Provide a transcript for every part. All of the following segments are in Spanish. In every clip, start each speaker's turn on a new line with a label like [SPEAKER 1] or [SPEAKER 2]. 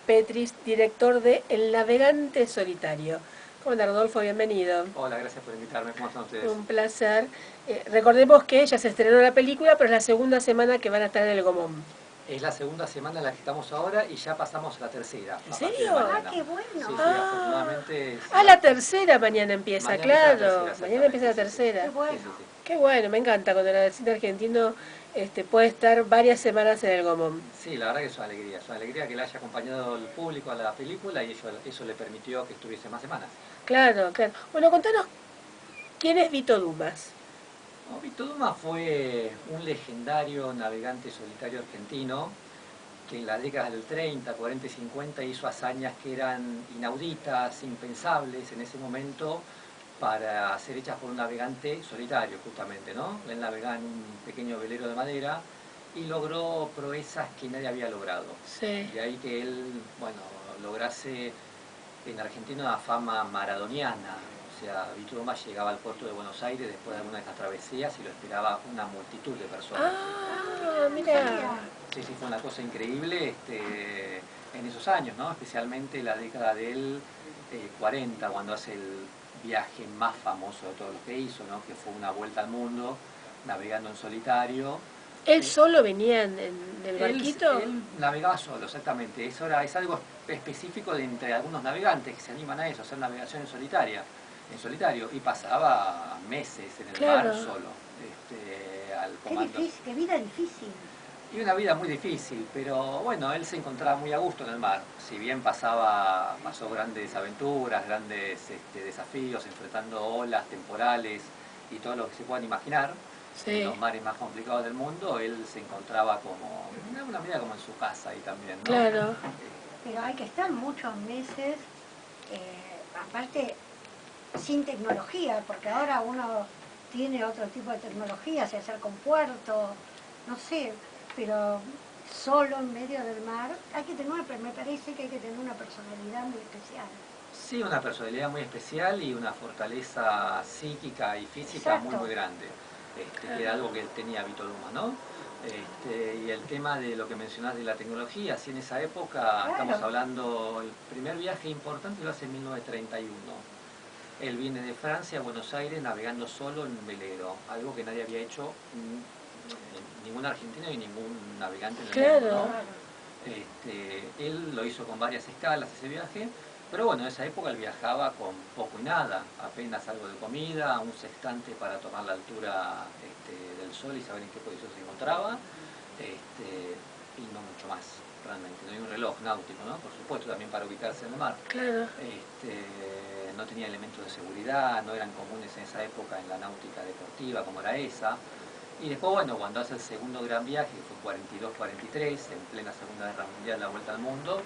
[SPEAKER 1] Petris, director de El Navegante Solitario. ¿Cómo anda, Rodolfo? Bienvenido.
[SPEAKER 2] Hola, gracias por invitarme. ¿Cómo están ustedes?
[SPEAKER 1] Un placer. Recordemos que ya se estrenó la película, pero es la segunda semana que van a estar en el Gomón.
[SPEAKER 2] Es la segunda semana en la que estamos ahora y ya pasamos a la tercera.
[SPEAKER 1] ¿En
[SPEAKER 2] A partir de
[SPEAKER 1] serio?
[SPEAKER 2] mañana.
[SPEAKER 3] ¡Qué bueno!
[SPEAKER 2] Sí, afortunadamente.
[SPEAKER 1] La tercera mañana empieza,
[SPEAKER 2] Mañana empieza la
[SPEAKER 1] claro.
[SPEAKER 2] tercera,
[SPEAKER 1] Mañana empieza la
[SPEAKER 2] exactamente,
[SPEAKER 1] tercera.
[SPEAKER 3] ¡Qué bueno!
[SPEAKER 2] Sí, sí.
[SPEAKER 1] Qué bueno, me encanta cuando el cine argentino puede estar varias semanas en el Gomón.
[SPEAKER 2] Sí, la verdad que es una alegría. Es una alegría que le haya acompañado el público a la película y eso le permitió que estuviese más semanas.
[SPEAKER 1] Claro, claro. Bueno, contanos, ¿quién es Vito Dumas?
[SPEAKER 2] No, Vito Dumas fue un legendario navegante solitario argentino que en las décadas del 30, 40 y 50 hizo hazañas que eran inauditas, impensables en ese momento para ser hechas por un navegante solitario justamente, ¿no? Él navegaba en un pequeño velero de madera y logró proezas que nadie había logrado.
[SPEAKER 1] Sí.
[SPEAKER 2] De ahí que él, bueno, lograse en Argentina una fama maradoniana. O sea, Vito Dumas llegaba al puerto de Buenos Aires después de alguna de estas travesías y lo esperaba una multitud de personas.
[SPEAKER 1] Mira.
[SPEAKER 2] Sí, sí, fue una cosa increíble en esos años, ¿no? Especialmente la década del 40, cuando hace el viaje más famoso de todos los que hizo, ¿no? Que fue una vuelta al mundo, navegando en solitario.
[SPEAKER 1] ¿Él solo venía en el barquito?
[SPEAKER 2] Él navegaba solo, exactamente. Eso es algo específico de entre algunos navegantes que se animan a eso, a hacer navegación en solitario, y pasaba meses en el mar solo, al
[SPEAKER 3] ¡Qué
[SPEAKER 2] comando.
[SPEAKER 3] difícil! ¡Qué vida difícil!
[SPEAKER 2] Y una vida muy difícil, pero bueno, él se encontraba muy a gusto en el mar. Si bien pasó grandes aventuras, grandes desafíos, enfrentando olas temporales y todo lo que se puedan imaginar, en los mares más complicados del mundo, él se encontraba como, una vida como en su casa ahí también, ¿no?
[SPEAKER 1] Claro.
[SPEAKER 3] Pero hay que estar muchos meses, aparte, sin tecnología, porque ahora uno tiene otro tipo de tecnología, se acerca a un puerto, no sé, pero solo en medio del mar, me parece que hay que tener una personalidad muy especial.
[SPEAKER 2] Sí, una personalidad muy especial y una fortaleza psíquica y física muy, muy grande, que era algo que él tenía Vito Dumas, ¿no? Y el tema de lo que mencionás de la tecnología, si en esa época, estamos hablando, el primer viaje importante lo hace en 1931. Él viene de Francia a Buenos Aires navegando solo en un velero, algo que nadie había hecho, ningún argentino y ningún navegante en el mundo, ¿no? Él lo hizo con varias escalas ese viaje, pero bueno, en esa época él viajaba con poco y nada, apenas algo de comida, un sextante para tomar la altura del sol y saber en qué posición se encontraba, y no mucho más, realmente. No hay un reloj náutico, ¿no? Por supuesto, también para ubicarse en el mar.
[SPEAKER 1] Claro.
[SPEAKER 2] No tenía elementos de seguridad, no eran comunes en esa época en la náutica deportiva como era esa. Y después, bueno, cuando hace el segundo gran viaje, que fue 42-43, en plena Segunda Guerra Mundial, la vuelta al mundo,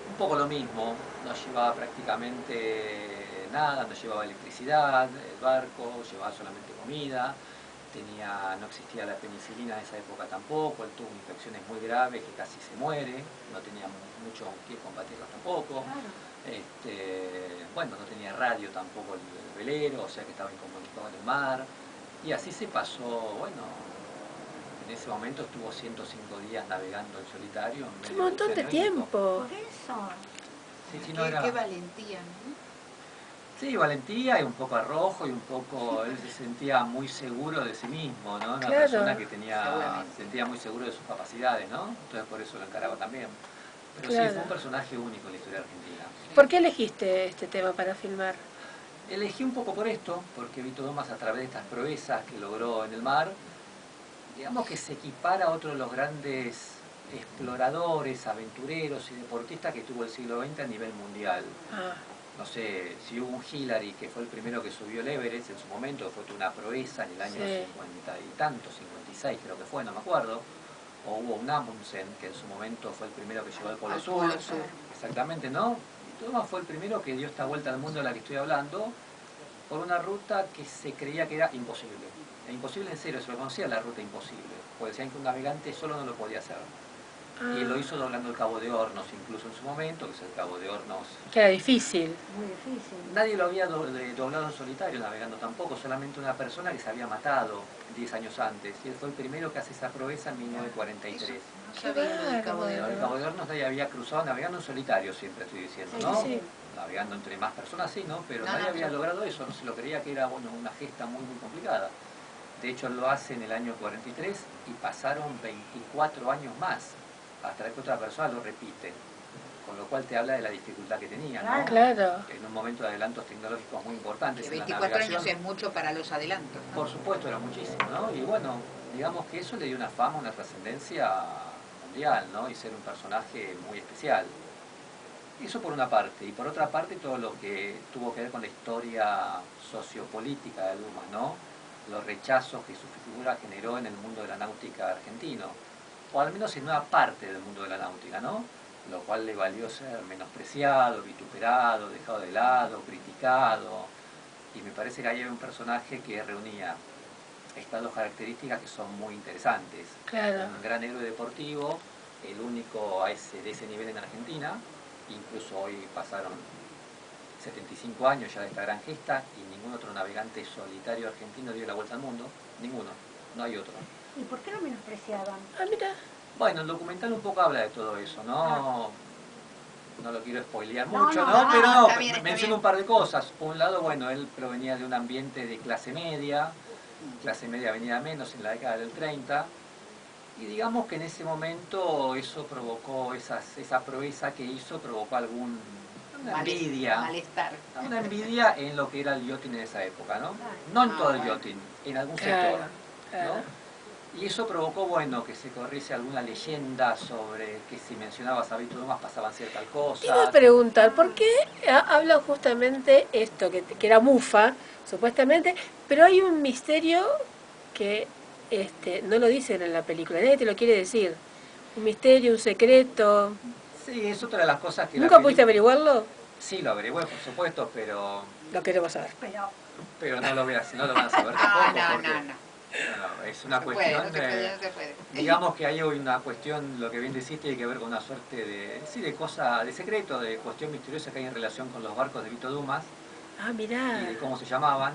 [SPEAKER 2] un poco lo mismo, no llevaba prácticamente nada, no llevaba electricidad, el barco, llevaba solamente comida, no existía la penicilina en esa época tampoco, él tuvo infecciones muy graves que casi se muere, no tenía mucho que combatirlas tampoco. Bueno, no tenía radio tampoco el velero, o sea que estaba incomunicado en el mar, y así se pasó, bueno, en ese momento estuvo 105 días navegando en solitario.
[SPEAKER 1] Un montón de tiempo.
[SPEAKER 3] Por eso.
[SPEAKER 2] Sí, sí,
[SPEAKER 4] qué valentía, ¿no?
[SPEAKER 2] Sí, valentía y un poco arrojo y un poco, él se sentía muy seguro de sí mismo, ¿no? Una persona que sentía muy seguro de sus capacidades, ¿no? Entonces por eso lo encaraba también. Pero sí, fue un personaje único en la historia argentina.
[SPEAKER 1] ¿Por qué elegiste este tema para filmar?
[SPEAKER 2] Elegí un poco por esto, porque Vito Dumas, a través de estas proezas que logró en el mar, digamos que se equipara a otro de los grandes exploradores, aventureros y deportistas que tuvo el siglo XX a nivel mundial. No sé, si hubo un Hillary que fue el primero que subió el Everest en su momento, fue una proeza en el año 50 y tanto, 56 creo que fue, no me acuerdo. O hubo un Amundsen que en su momento fue el primero que llegó al Polo Sur. Exactamente, ¿no? Y Dumas fue el primero que dio esta vuelta al mundo de la que estoy hablando por una ruta que se creía que era imposible. Era imposible en serio, se lo conocía la ruta imposible, porque decían que un navegante solo no lo podía hacer. Y él lo hizo doblando el Cabo de Hornos, incluso en su momento, que es el Cabo de Hornos.
[SPEAKER 1] Que era difícil.
[SPEAKER 3] Muy difícil.
[SPEAKER 2] Nadie lo había doblado en solitario, navegando tampoco, solamente una persona que se había matado 10 años antes. Y él fue el primero que hace esa proeza en 1943.
[SPEAKER 4] No sabía lo del Cabo de
[SPEAKER 2] El
[SPEAKER 4] Hornos.
[SPEAKER 2] Cabo de Hornos nadie había cruzado navegando en solitario, siempre estoy diciendo,
[SPEAKER 3] Sí,
[SPEAKER 2] ¿no?
[SPEAKER 1] sí.
[SPEAKER 2] Navegando entre más personas, sí, ¿no? Pero
[SPEAKER 4] No,
[SPEAKER 2] nadie
[SPEAKER 4] no,
[SPEAKER 2] había
[SPEAKER 4] sí.
[SPEAKER 2] logrado eso, no se lo creía que era, bueno, una gesta muy, muy complicada. De hecho, él lo hace en el año 43 y pasaron 24 años más hasta que otra persona lo repite. Con lo cual te habla de la dificultad que tenía, ¿no?
[SPEAKER 1] Claro.
[SPEAKER 2] En un momento de adelantos tecnológicos muy importantes
[SPEAKER 4] Que
[SPEAKER 2] en la
[SPEAKER 4] 24 años
[SPEAKER 2] navegación.
[SPEAKER 4] es mucho para los adelantos, ¿no?
[SPEAKER 2] Por supuesto, era muchísimo, ¿no? Y bueno, digamos que eso le dio una fama, una trascendencia mundial, ¿no? Y ser un personaje muy especial. Eso por una parte. Y por otra parte, todo lo que tuvo que ver con la historia sociopolítica de Dumas, ¿no? Los rechazos que su figura generó en el mundo de la náutica argentino. O al menos en una parte del mundo de la náutica, ¿no? Lo cual le valió ser menospreciado, vituperado, dejado de lado, criticado. Y me parece que ahí hay un personaje que reunía estas dos características que son muy interesantes.
[SPEAKER 1] Claro.
[SPEAKER 2] Un gran héroe deportivo, el único de ese nivel en Argentina, incluso hoy pasaron 75 años ya de esta gran gesta y ningún otro navegante solitario argentino dio la vuelta al mundo, ninguno, no hay otro.
[SPEAKER 3] ¿Y por qué lo menospreciaban?
[SPEAKER 1] Ah, mira.
[SPEAKER 2] Bueno, el documental un poco habla de todo eso, ¿no? No lo quiero spoilear
[SPEAKER 3] No,
[SPEAKER 2] mucho,
[SPEAKER 3] no,
[SPEAKER 2] ¿no?
[SPEAKER 3] no,
[SPEAKER 2] Pero no,
[SPEAKER 4] está bien, está
[SPEAKER 2] menciono
[SPEAKER 4] bien.
[SPEAKER 2] un par de cosas. Por un lado, bueno, él provenía de un ambiente de clase media venida menos en la década del 30, y digamos que en ese momento eso provocó, esa proeza que hizo provocó una envidia.
[SPEAKER 4] Malestar.
[SPEAKER 2] Una envidia en lo que era el yachting en esa época, ¿no? No en todo el
[SPEAKER 4] bueno.
[SPEAKER 2] yachting, en algún
[SPEAKER 1] Claro,
[SPEAKER 2] sector,
[SPEAKER 1] claro.
[SPEAKER 2] ¿no? Y eso provocó, bueno, que se corriese alguna leyenda sobre que si mencionabas a Vito Dumas pasaban ciertas
[SPEAKER 1] Te iba a
[SPEAKER 2] cosas.
[SPEAKER 1] preguntar, ¿por qué habla justamente esto, que era mufa, supuestamente, pero hay un misterio que no lo dicen en la película, nadie te lo quiere decir? Un misterio, un secreto.
[SPEAKER 2] Sí, es otra de las cosas que
[SPEAKER 1] ¿Nunca pudiste averiguarlo?
[SPEAKER 2] Sí, lo averigüé, por supuesto, pero
[SPEAKER 1] Lo queremos saber.
[SPEAKER 3] Pero
[SPEAKER 2] no lo van a saber
[SPEAKER 4] No,
[SPEAKER 2] tampoco.
[SPEAKER 4] no,
[SPEAKER 2] porque,
[SPEAKER 4] no, no.
[SPEAKER 2] bueno, es
[SPEAKER 4] No
[SPEAKER 2] una
[SPEAKER 4] se puede,
[SPEAKER 2] cuestión
[SPEAKER 4] no se puede, no se puede.
[SPEAKER 2] digamos que hay hoy una cuestión, lo que bien decís, tiene que ver con una suerte de cosa, de secreto, de cuestión misteriosa que hay en relación con los barcos de Vito Dumas
[SPEAKER 1] Ah,
[SPEAKER 2] y
[SPEAKER 1] mirá.
[SPEAKER 2] de cómo se llamaban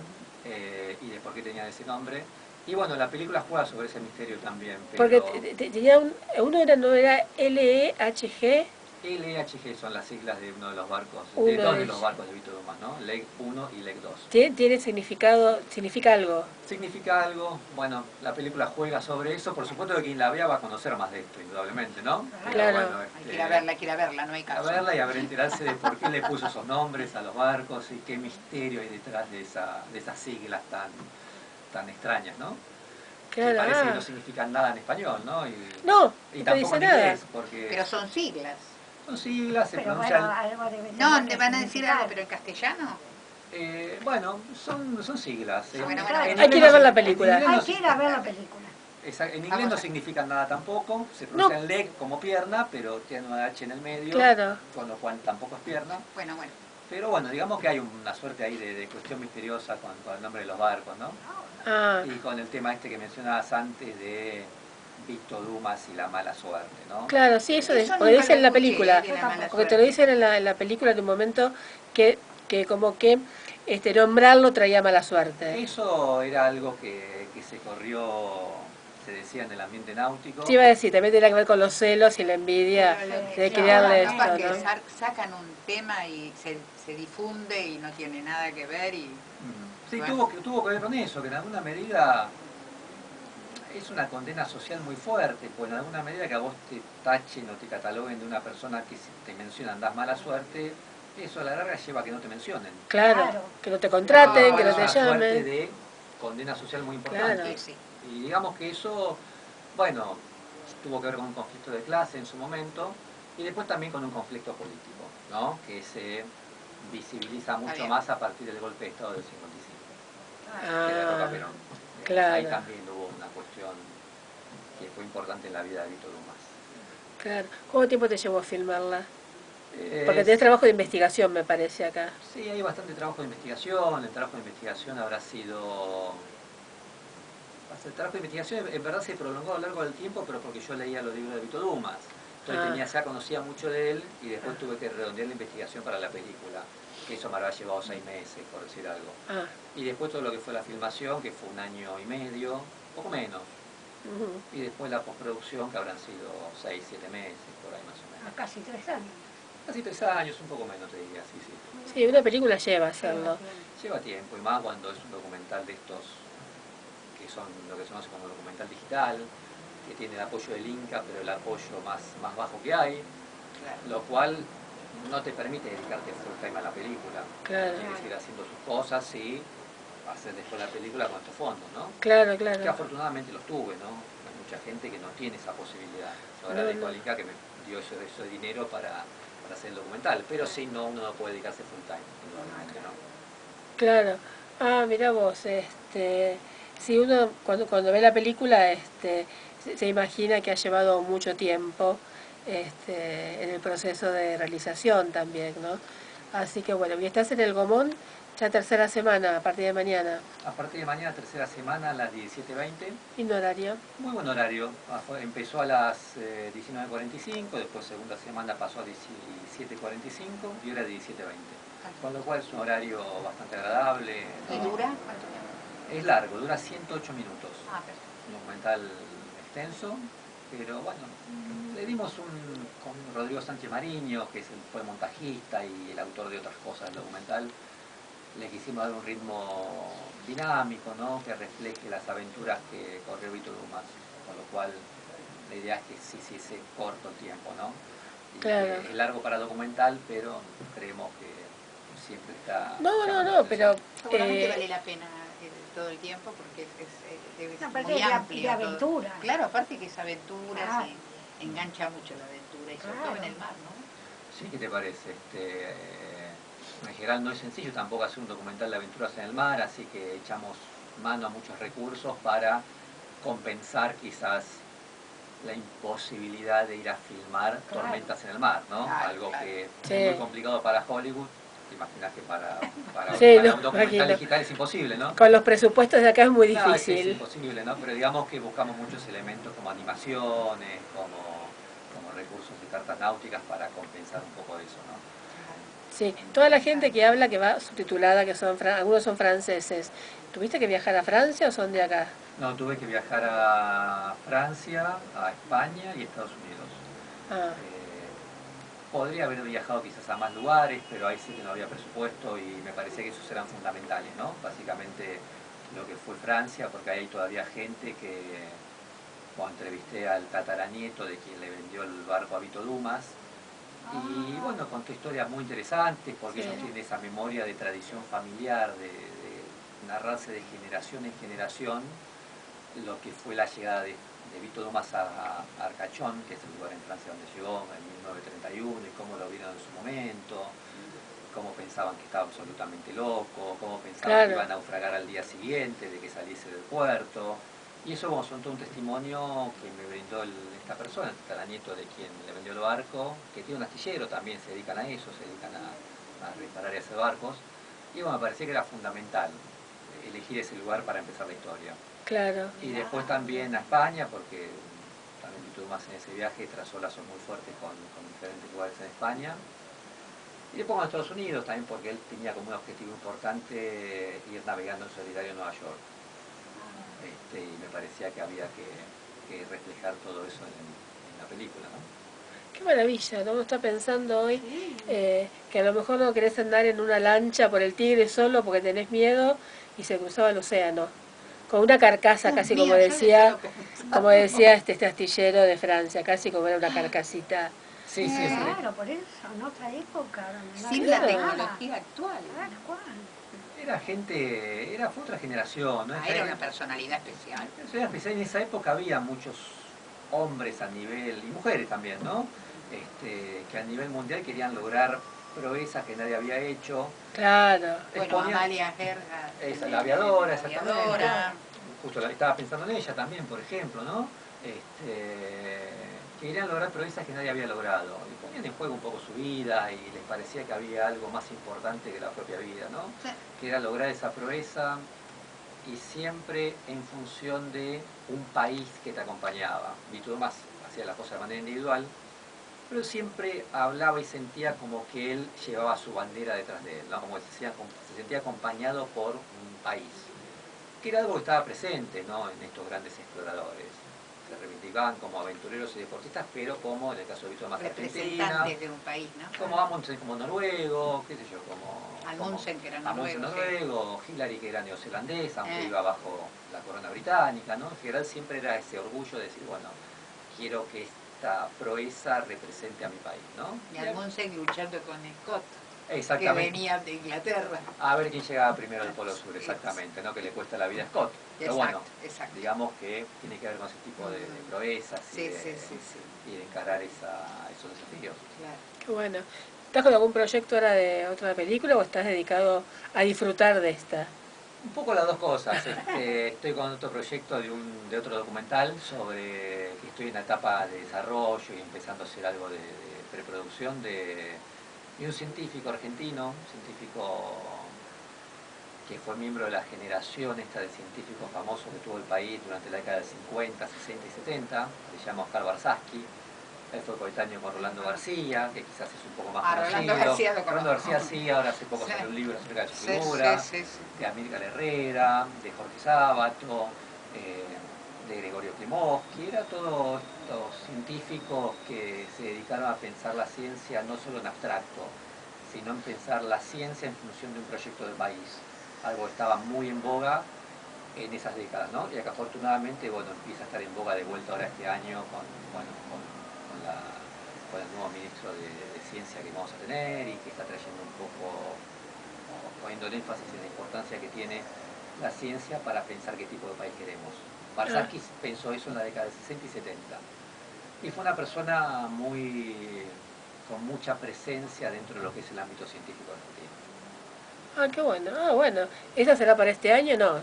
[SPEAKER 2] y de por qué tenían ese nombre. Y bueno, la película juega sobre ese misterio también.
[SPEAKER 1] Porque
[SPEAKER 2] Pero
[SPEAKER 1] tenía no era LEHG.
[SPEAKER 2] LHG son las siglas de uno de los barcos,
[SPEAKER 1] Uno
[SPEAKER 2] de dos
[SPEAKER 1] de
[SPEAKER 2] de los
[SPEAKER 1] ellos.
[SPEAKER 2] barcos de Vito Dumas, ¿no? LEG 1 y LEG 2.
[SPEAKER 1] Tiene significado, significa algo.
[SPEAKER 2] Significa algo, bueno, la película juega sobre eso, por supuesto que quien la vea va a conocer más de esto, indudablemente, ¿no? Pero
[SPEAKER 1] Claro.
[SPEAKER 2] bueno,
[SPEAKER 4] Hay que ir a verla, no hay
[SPEAKER 2] a
[SPEAKER 4] caso.
[SPEAKER 2] verla y a ver, enterarse de por qué le puso esos nombres a los barcos y qué misterio hay detrás de esas siglas tan extrañas, ¿no? Que
[SPEAKER 1] Claro.
[SPEAKER 2] parece que
[SPEAKER 1] Ah.
[SPEAKER 2] no significan nada en español, ¿no?
[SPEAKER 1] No,
[SPEAKER 2] Y
[SPEAKER 1] no te
[SPEAKER 2] tampoco
[SPEAKER 1] dice
[SPEAKER 2] en
[SPEAKER 1] nada.
[SPEAKER 2] inglés, porque
[SPEAKER 4] Pero son siglas.
[SPEAKER 2] son siglas, se
[SPEAKER 3] pero
[SPEAKER 2] pronuncian...
[SPEAKER 3] bueno, algo debe
[SPEAKER 4] No,
[SPEAKER 3] tener
[SPEAKER 4] te
[SPEAKER 3] que
[SPEAKER 4] van a decir
[SPEAKER 3] significar.
[SPEAKER 4] algo, pero en castellano.
[SPEAKER 2] bueno, son siglas.
[SPEAKER 4] Bueno,
[SPEAKER 3] bueno,
[SPEAKER 2] En
[SPEAKER 1] hay que ir a
[SPEAKER 2] inglés
[SPEAKER 1] ver la
[SPEAKER 2] en
[SPEAKER 1] película.
[SPEAKER 2] inglés no
[SPEAKER 3] Hay que ir a ver la película.
[SPEAKER 2] En inglés
[SPEAKER 4] Vamos
[SPEAKER 2] no
[SPEAKER 4] a-
[SPEAKER 2] significan nada tampoco, se pronuncia en leg como pierna, pero tiene una H en el medio,
[SPEAKER 1] Claro.
[SPEAKER 2] con lo cual tampoco es pierna.
[SPEAKER 4] Bueno.
[SPEAKER 2] Pero bueno, digamos que hay una suerte ahí de cuestión misteriosa con el nombre de los barcos, ¿no?
[SPEAKER 1] Ah,
[SPEAKER 2] Y con el tema este que mencionabas antes de Vito Dumas y la mala suerte, ¿no?
[SPEAKER 1] claro, sí, eso,
[SPEAKER 4] Eso
[SPEAKER 1] porque
[SPEAKER 4] nunca
[SPEAKER 1] dice
[SPEAKER 4] lo
[SPEAKER 1] en la
[SPEAKER 4] escuché,
[SPEAKER 1] película.
[SPEAKER 4] de la mala
[SPEAKER 1] Porque te lo
[SPEAKER 4] suerte.
[SPEAKER 1] dicen en la película de un momento que como que nombrarlo traía mala suerte.
[SPEAKER 2] Eso era algo que se corrió, se decía en el ambiente náutico.
[SPEAKER 1] Te iba a decir, también tiene que ver con los celos y la envidia
[SPEAKER 4] Pero lo que-
[SPEAKER 1] de
[SPEAKER 3] sí,
[SPEAKER 1] crearle
[SPEAKER 3] ahora
[SPEAKER 4] Capaz
[SPEAKER 1] esto,
[SPEAKER 4] que
[SPEAKER 1] ¿no?
[SPEAKER 4] sacan un tema y se difunde y no tiene nada que ver y...
[SPEAKER 2] Sí,
[SPEAKER 4] Bueno.
[SPEAKER 2] tuvo que ver con eso, que en alguna medida es una condena social muy fuerte, pues en alguna medida que a vos te tachen o te cataloguen de una persona que si te mencionan das mala suerte, eso a la larga lleva a que no te mencionen.
[SPEAKER 1] Claro,
[SPEAKER 3] Claro.
[SPEAKER 1] que no te contraten,
[SPEAKER 2] Ah,
[SPEAKER 1] que no
[SPEAKER 2] es
[SPEAKER 1] te
[SPEAKER 2] una suerte
[SPEAKER 1] llamen.
[SPEAKER 2] de condena social muy importante.
[SPEAKER 1] Claro.
[SPEAKER 4] Sí.
[SPEAKER 2] Y digamos que eso, bueno, tuvo que ver con un conflicto de clase en su momento y después también con un conflicto político, ¿no? Que se visibiliza mucho
[SPEAKER 4] bien.
[SPEAKER 2] más a partir del golpe de Estado del 55, que derroca a
[SPEAKER 1] Ah,
[SPEAKER 2] Perón.
[SPEAKER 1] claro.
[SPEAKER 2] Ahí también hubo una cuestión que fue importante en la vida de Vito Dumas.
[SPEAKER 1] claro. ¿Cuánto tiempo te llevó a filmarla?
[SPEAKER 2] Eh,
[SPEAKER 1] Porque tenés trabajo de investigación, me parece, acá.
[SPEAKER 2] Sí, hay bastante trabajo de investigación. El trabajo de investigación habrá sido... El trabajo de investigación en verdad se prolongó a lo largo del tiempo, pero porque yo leía los libros de Vito Dumas. Entonces ya conocía mucho de él y después tuve que redondear la investigación para la película, que eso me habrá llevado 6 meses, por decir algo. Y después todo lo que fue la filmación, que fue 1 año y medio, poco menos. Y después la postproducción, que habrán sido 6, 7 meses, por ahí más o menos.
[SPEAKER 3] Casi 3 años.
[SPEAKER 2] Casi 3 años, un poco menos te diría, sí, sí.
[SPEAKER 1] Sí, una película lleva a hacerlo.
[SPEAKER 2] Lleva tiempo, y más cuando es un documental de estos, que son lo que se conoce como documental digital, que tiene el apoyo del Inca, pero el apoyo más bajo que hay, lo cual no te permite dedicarte full time a la película.
[SPEAKER 1] Claro.
[SPEAKER 2] Tienes que ir haciendo sus cosas y hacer después la película con estos fondos, ¿no?
[SPEAKER 1] Claro, claro.
[SPEAKER 2] Que afortunadamente los tuve, ¿no? Hay mucha gente que no tiene esa posibilidad. Yo agradezco al Inca que me dio ese dinero para hacer el documental, pero sí, uno no puede dedicarse full time, indudablemente, ¿no?
[SPEAKER 1] Claro. Mira vos, si uno cuando ve la película se imagina que ha llevado mucho tiempo en el proceso de realización también, ¿no? Así que bueno, y estás en el Gomón ya tercera semana, a partir de mañana.
[SPEAKER 2] A partir de mañana, tercera semana, a las 17:20.
[SPEAKER 1] ¿Lindo horario?
[SPEAKER 2] Muy buen horario. Empezó a las 19:45, después segunda semana pasó a 17:45 y ahora 17:20. Con lo cual es un horario bastante agradable.
[SPEAKER 4] ¿Y dura? ¿Cuánto tiempo?
[SPEAKER 2] Es largo, dura 108 minutos.
[SPEAKER 4] Perfecto.
[SPEAKER 2] Un documental extenso, pero bueno, le dimos con Rodrigo Sánchez Mariño, que fue montajista y el autor de otras cosas del documental, le quisimos dar un ritmo dinámico, ¿no? Que refleje las aventuras que corrió Vito Dumas, con lo cual la idea es que sí se corto el tiempo, ¿no? Y
[SPEAKER 1] claro.
[SPEAKER 2] Es largo para documental, pero creemos que siempre está...
[SPEAKER 1] No, pero...
[SPEAKER 4] Seguramente vale la pena todo el tiempo porque debe ser muy amplio.
[SPEAKER 3] De aventura.
[SPEAKER 4] Todo. Claro, aparte que es aventura, sí, engancha mucho la aventura y sobre todo en el mar, ¿no?
[SPEAKER 2] Sí, ¿qué te parece? En general no es sencillo tampoco hacer un documental de aventuras en el mar, así que echamos mano a muchos recursos para compensar quizás la imposibilidad de ir a filmar tormentas en el mar, ¿no? Algo que es muy complicado para Hollywood. Te imaginas que para un documental digital es imposible, ¿no?
[SPEAKER 1] Con los presupuestos de acá es muy difícil.
[SPEAKER 2] Es imposible, ¿no? Pero digamos que buscamos muchos elementos como animaciones, como recursos de cartas náuticas para compensar un poco eso, ¿no?
[SPEAKER 1] Sí, toda la gente que habla que va subtitulada, que algunos son franceses, ¿tuviste que viajar a Francia o son de acá?
[SPEAKER 2] No, tuve que viajar a Francia, a España y Estados Unidos. Podría haber viajado quizás a más lugares, pero ahí sí que no había presupuesto y me parecía que esos eran fundamentales, ¿no? Básicamente lo que fue Francia, porque ahí hay todavía gente que, bueno, entrevisté al tataranieto de quien le vendió el barco a Vito Dumas, y bueno, conté historias muy interesantes, porque ellos tienen esa memoria de tradición familiar, de narrarse de generación en generación, lo que fue la llegada de Vito Dumas a Arcachón, que es el lugar en Francia donde llegó en 1931, y cómo lo vieron en su momento, cómo pensaban que estaba absolutamente loco, cómo pensaban que iba a naufragar al día siguiente de que saliese del puerto. Y eso son todo un testimonio que me brindó esta persona, el tataranieto de quien le vendió el barco, que tiene un astillero también, se dedican a eso, se dedican a reparar y hacer barcos. Y bueno, me parecía que era fundamental elegir ese lugar para empezar la historia.
[SPEAKER 1] Claro.
[SPEAKER 2] Y después también a España, porque también Vito Dumas en ese viaje trazó lazos muy fuertes con diferentes lugares en España. Y después a Estados Unidos también, porque él tenía como un objetivo importante ir navegando en solitario en Nueva York. Y me parecía que había que reflejar todo eso en la película, ¿no?
[SPEAKER 1] Qué maravilla, ¿no? Uno está pensando hoy que a lo mejor no querés andar en una lancha por el Tigre solo porque tenés miedo y se cruzaba el océano. Con una carcasa, casi como decía este astillero de Francia, casi como era una carcasita.
[SPEAKER 2] Sí.
[SPEAKER 3] Claro, por eso, en otra época.
[SPEAKER 4] Sin la tecnología actual.
[SPEAKER 2] Fue otra generación, ¿no?
[SPEAKER 4] Era una personalidad especial.
[SPEAKER 2] En esa época había muchos hombres a nivel, y mujeres también, ¿no? Que a nivel mundial querían lograr proezas que nadie había hecho.
[SPEAKER 1] Claro.
[SPEAKER 4] Bueno, Amalia Gerga.
[SPEAKER 2] La aviadora, exactamente. Justo estaba pensando en ella también, por ejemplo, ¿no? Querían lograr proezas que nadie había logrado. Y ponían en juego un poco su vida y les parecía que había algo más importante que la propia vida, ¿no? Sí. Que era lograr esa proeza y siempre en función de un país que te acompañaba. Vito Dumas hacía las cosas de manera individual, pero siempre hablaba y sentía como que él llevaba su bandera detrás de él, ¿no? Como se sentía acompañado por un país, que era algo que estaba presente, ¿no? En estos grandes exploradores. Se reivindicaban como aventureros y deportistas, pero como en el caso de Víctor más Argentina,
[SPEAKER 4] representantes de un país, ¿no?
[SPEAKER 2] como Amundsen como noruego, qué sé yo, como
[SPEAKER 4] Amundsen, que era
[SPEAKER 2] Amundsen
[SPEAKER 4] noruego,
[SPEAKER 2] noruego, Hillary, que era neozelandesa, aunque
[SPEAKER 4] Eh.
[SPEAKER 2] iba bajo la corona británica, ¿no? En general siempre era ese orgullo de decir, bueno, quiero que esta proeza represente a mi país, ¿no?
[SPEAKER 4] Y Amundsen luchando con Scott, que
[SPEAKER 2] Exactamente.
[SPEAKER 4] venía de Inglaterra.
[SPEAKER 2] A ver quién llegaba primero al Polo Sur, exactamente, ¿no? Que le cuesta la vida a Scott. Pero bueno,
[SPEAKER 4] Exacto.
[SPEAKER 2] digamos que tiene que ver con ese tipo de proezas y, y de encarar esos desafíos.
[SPEAKER 4] Claro.
[SPEAKER 1] Qué bueno. ¿Estás con algún proyecto ahora de otra película o estás dedicado a disfrutar de esta?
[SPEAKER 2] Un poco las dos cosas. Estoy con otro proyecto de otro documental sobre que estoy en la etapa de desarrollo y empezando a hacer algo de preproducción de un científico argentino, un científico que fue miembro de la generación esta de científicos famosos que tuvo el país durante la década del 50, 60 y 70, se llama Oscar Barsaski. Él fue coetáneo con Rolando García, que quizás es un poco más conocido. Rolando García sí, ahora hace poco salió un libro acerca de su figura, de Amílcar Herrera, de Jorge Sábato, de Gregorio Klimovsky. Era todos estos científicos que se dedicaron a pensar la ciencia no solo en abstracto, sino en pensar la ciencia en función de un proyecto de país. Algo que estaba muy en boga en esas décadas, ¿no? Y que afortunadamente, bueno, empieza a estar en boga de vuelta ahora este año con el nuevo ministro de Ciencia que vamos a tener y que está trayendo un poco, poniendo el énfasis en la importancia que tiene la ciencia para pensar qué tipo de país queremos. Barsaski pensó eso en la década de 60 y 70 y fue una persona con mucha presencia dentro de lo que es el ámbito científico argentino.
[SPEAKER 1] Ah, qué bueno. Ah, bueno. ¿Esa será para este año? No.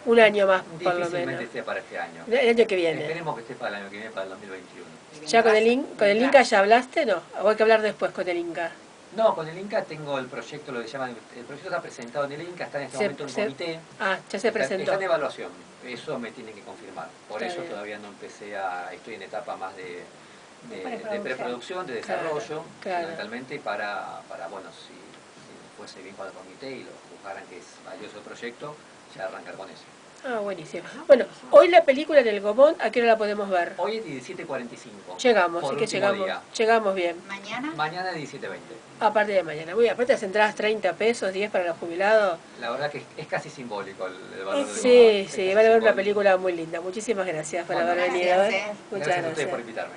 [SPEAKER 1] Un año más, por lo menos.
[SPEAKER 2] Difícilmente esté para este año.
[SPEAKER 1] El año que viene.
[SPEAKER 2] Esperemos que esté para el año que viene, para el 2021.
[SPEAKER 1] ¿Ya con el Inca ya hablaste? No. ¿O hay que hablar después con el Inca?
[SPEAKER 2] No, con el Inca tengo el proyecto, lo que llaman, el proyecto está presentado en el Inca, está en este momento en comité.
[SPEAKER 1] Ah, ya se presentó.
[SPEAKER 2] Está en evaluación, eso me tienen que confirmar. Por eso todavía no empecé estoy en etapa más de preproducción, de desarrollo, fundamentalmente para bueno, si fuese bien con el comité y lo juzgaran que es valioso el proyecto, ya arrancar con eso.
[SPEAKER 1] Ah, buenísimo. Bueno, hoy la película en el Gomón, ¿a qué hora la podemos ver?
[SPEAKER 2] Hoy es 17:45.
[SPEAKER 1] Llegamos, sí que llegamos bien.
[SPEAKER 4] ¿Mañana?
[SPEAKER 2] Mañana 17:20.
[SPEAKER 1] A partir de mañana. Muy bien, aparte las entradas 30 pesos, 10 para los jubilados.
[SPEAKER 2] La verdad que es casi simbólico el valor del
[SPEAKER 1] Sí, sí, van a ver una película muy linda. Muchísimas gracias por haber venido.
[SPEAKER 2] Muchas gracias a ustedes por invitarme.